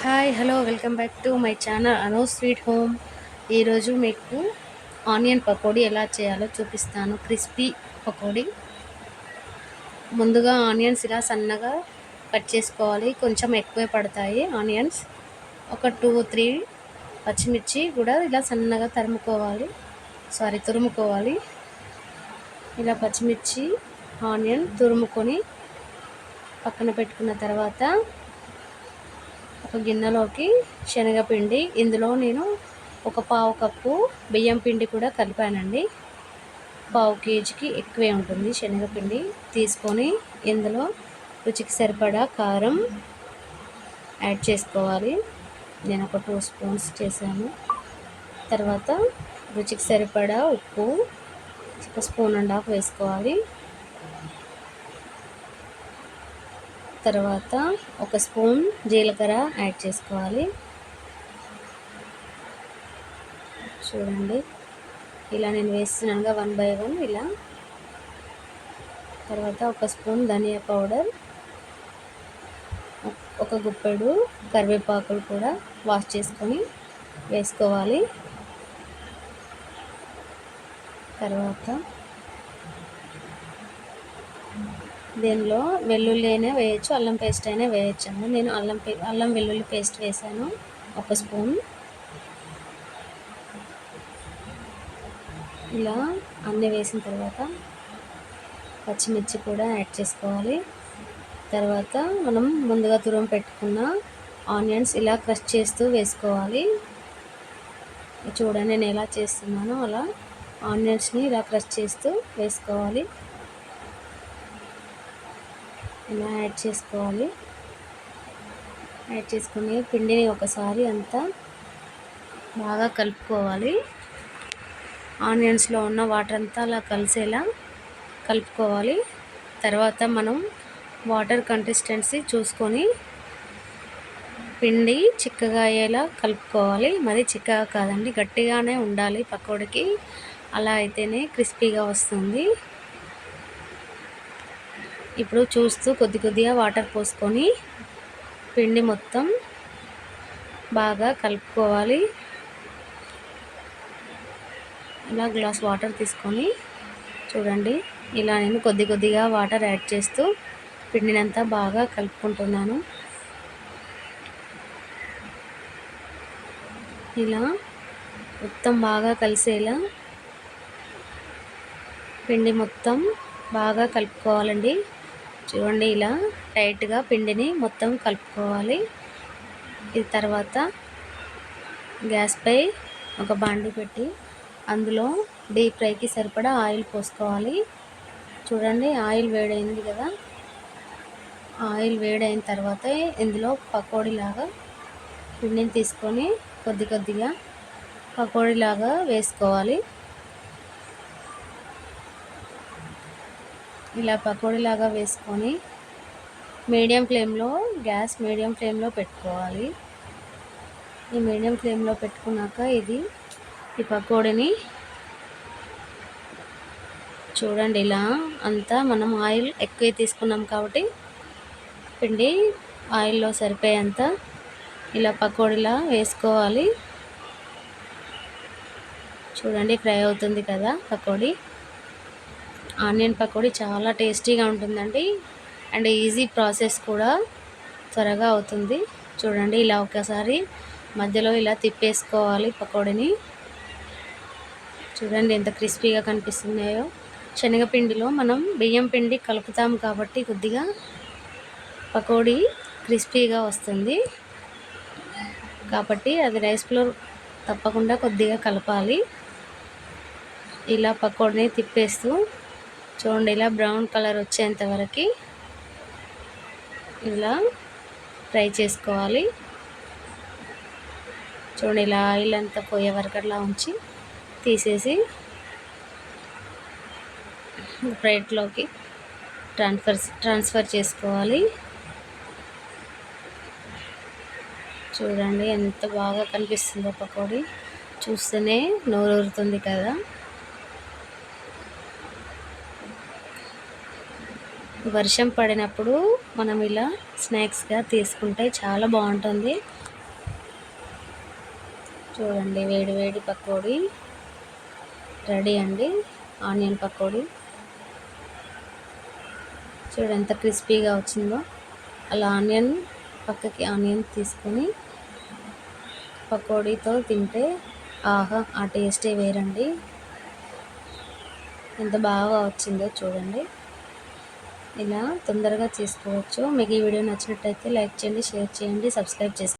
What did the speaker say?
Hi hello welcome back to my channel Anu's sweet home. ఈరోజు మీకు onion pakodi ఎలా చేయాలో చూపిస్తాను. క్రిస్పీ పకోడీ. ముందుగా ఆనియన్స్ ఇలా సన్నగా కట్ చేసుకోవాలి. కొంచెం ఎక్కువే పడతాయి ఆనియన్స్. ఒక 2-3 పచ్చిమిర్చి కూడా ఇలా సన్నగా తురుముకోవాలి. ఇలా పచ్చిమిర్చి ఆనియన్ తురుముకొని పక్కన పెట్టుకున్న తర్వాత ఒక గిన్నెలోకి శనగపిండి, ఇందులో నేను ఒక పావు కప్పు బియ్యం పిండి కూడా కలిపానండి. పావు కేజీకి ఎక్కువే ఉంటుంది శనగపిండి. తీసుకొని ఇందులో రుచికి సరిపడా కారం యాడ్ చేసుకోవాలి. నేను ఒక 2 స్పూన్స్ చేశాను. తర్వాత రుచికి సరిపడా ఉప్పు 1.5 స్పూన్ వేసుకోవాలి. తర్వాత 1 స్పూన్ జీలకర్ర యాడ్ చేసుకోవాలి. చూడండి, ఇలా నేను వేస్తున్నానుగా 1 by 1 ఇలా. తర్వాత 1 స్పూన్ ధనియా పౌడర్, ఒక గుప్పెడు కరివేపాకులు కూడా వాష్ చేసుకొని వేసుకోవాలి. తర్వాత దీనిలో వెల్లుల్లి అయినా వేయచ్చు, అల్లం పేస్ట్ అయినా వేయచ్చు అండి. నేను అల్లం వెల్లుల్లి పేస్ట్ వేసాను 1 స్పూన్. ఇలా అన్నీ వేసిన తర్వాత పచ్చిమిర్చి కూడా యాడ్ చేసుకోవాలి. తర్వాత మనం ముందుగా తురుము పెట్టుకున్న ఆనియన్స్ ఇలా క్రష్ చేస్తూ వేసుకోవాలి. చూడండి, నేను ఎలా చేస్తున్నానో అలా ఆనియన్స్ని ఇలా క్రష్ చేస్తూ వేసుకోవాలి. ఇలా యాడ్ చేసుకుని పిండిని ఒకసారి అంతా బాగా కలుపుకోవాలి. ఆనియన్స్లో ఉన్న వాటర్ అంతా అలా కలిసేలా కలుపుకోవాలి. తర్వాత మనం వాటర్ కన్సిస్టెన్సీ చూసుకొని పిండి చిక్కగా అయ్యేలా కలుపుకోవాలి. మరి చిక్కగా కాదండి, గట్టిగానే ఉండాలి పకోడీకి. అలా అయితేనే క్రిస్పీగా వస్తుంది. ఇప్పుడు చూస్తూ కొద్దిగా వాటర్ పోసుకొని పిండి మొత్తం బాగా కలుపుకోవాలి. ఇలా గ్లాస్ వాటర్ తీసుకొని చూడండి, ఇలా నేను కొద్దిగా వాటర్ యాడ్ చేస్తూ పిండినంతా బాగా కలుపుకుంటున్నాను. ఇలా మొత్తం బాగా కలిసేలా పిండి మొత్తం బాగా కలుపుకోవాలండి. చూడండి, ఇలా టైట్గా పిండిని మొత్తం కలుపుకోవాలి. ఇది తర్వాత గ్యాస్పై ఒక బాండీ పెట్టి అందులో డీప్ ఫ్రైకి సరిపడా ఆయిల్ పోసుకోవాలి. చూడండి, ఆయిల్ వేడైంది కదా. ఆయిల్ వేడైన తర్వాత ఇందులో పకోడీలాగా పిండిని తీసుకొని కొద్దిగా పకోడీలాగా వేసుకోవాలి. ఇలా పకోడీలాగా వేసుకొని గ్యాస్ మీడియం ఫ్లేమ్లో పెట్టుకోవాలి. ఈ మీడియం ఫ్లేమ్లో పెట్టుకున్నాక ఈ పకోడీని చూడండి, ఇలా అంతా మనం ఆయిల్ ఎక్కువ తీసుకున్నాం కాబట్టి పిండి ఆయిల్లో సరిపోయేంత ఇలా పకోడీలా వేసుకోవాలి. చూడండి, ఫ్రై అవుతుంది కదా పకోడీ. ఆనియన్ పకోడీ చాలా టేస్టీగా ఉంటుందండి. అండ్ ఈజీ ప్రాసెస్ కూడా, త్వరగా అవుతుంది. చూడండి, ఇలా ఒకసారి మధ్యలో ఇలా తిప్పేసుకోవాలి పకోడీని. చూడండి ఎంత క్రిస్పీగా కనిపిస్తున్నాయో. శనగపిండిలో మనం బియ్యం పిండి కలుపుతాం కాబట్టి కొద్దిగా పకోడీ క్రిస్పీగా వస్తుంది. కాబట్టి అది రైస్ ఫ్లోర్ తప్పకుండా కొద్దిగా కలపాలి. ఇలా పకోడీని తిప్పేస్తూ చూడండి, ఇలా బ్రౌన్ కలర్ వచ్చేంత వరకు ఇలా ఫ్రై చేసుకోవాలి. చూడండి, ఇలా ఆయిల్ అంతా పోయే వరకు అట్లా ఉంచి తీసేసి ప్లేట్లోకి ట్రాన్స్ఫర్ చేసుకోవాలి. చూడండి ఎంత బాగా కనిపిస్తుందో పకోడీ. చూస్తేనే నోరూరుతుంది కదా. వర్షం పడినప్పుడు మనం ఇలా స్నాక్స్గా తీసుకుంటే చాలా బాగుంటుంది. చూడండి వేడి వేడి పకోడీ రెడీ అండి. ఆనియన్ పకోడీ చూడండి ఎంత క్రిస్పీగా వచ్చిందో. అలా పక్కకి ఆనియన్ తీసుకొని పకోడీతో తింటే ఆహా, ఆ టేస్టే వేరండి. ఎంత బాగా వచ్చిందో చూడండి. ఇలా తొందరగా చేసుకోవచ్చు. మీకు ఈ వీడియో నచ్చినట్టయితే లైక్ చేయండి, షేర్ చేయండి, సబ్స్క్రైబ్ చేసుకోండి.